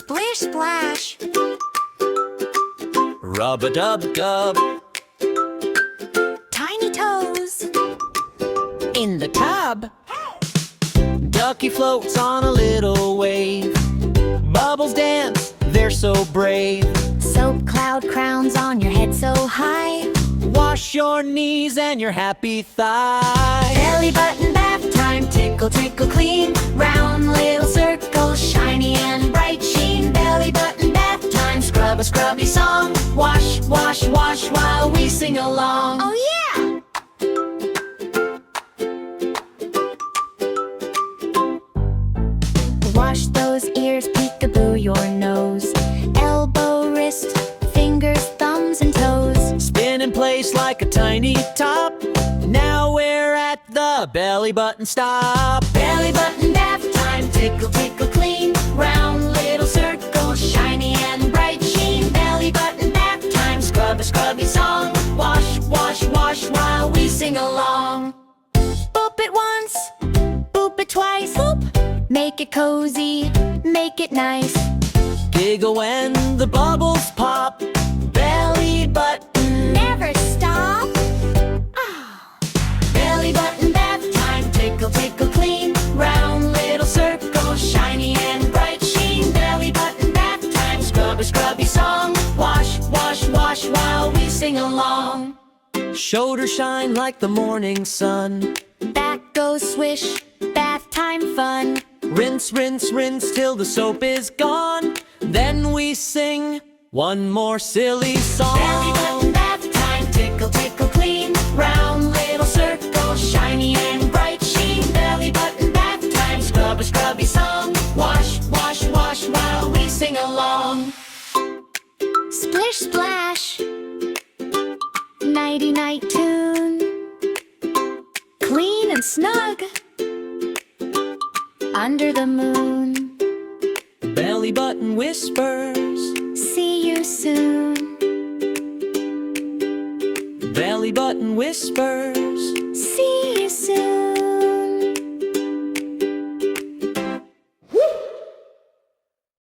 Splish splash, Rub-a-dub-dub. tiny toes. In the tub, ducky floats on a little wave. Bubbles dance, they're so brave. Soap cloud crowns on your head so high. Wash your knees and your happy thighs. Belly button bath time, tickle tickle clean. Round little circles, shiny and bright sheen. Belly button bath time, scrub a scrubby song. Wash, wash, wash while we sing along. Oh yeah! Wash those ears, peekaboo your nose. Elbow, wrist, fingers, thumbs and toes. Spin in place like a tiny top. Now we're at the belly button stop. Belly button bath time, tickle tickle clean. Round little circles, shiny and bright sheen. Belly button bath time, scrub a scrubby song. Wash, wash, wash while we sing along. Boop it once, boop it twice. Boop. Make it cozy, make it nice. Giggle when the bubbles pop. Belly button, Never stop. Belly button bath time, tickle tickle clean. Round little circles, shiny and bright sheen. Belly button bath time, scrub a scrubby song. Wash, wash, wash while we sing along. shoulders shine like the morning sun. Back goes swish, bath time fun. Rinse, rinse, rinse till the soap is gone. Then we sing one more silly song. Belly button bath time, tickle tickle clean. Round little circle, shiny and bright sheen. Belly button bath time, scrub a scrubby song. Wash, wash, wash while we sing along. Splish splash, nighty night tune. Clean and snug under the moon. Belly button whispers. See you soon. Belly button whispers. See you soon.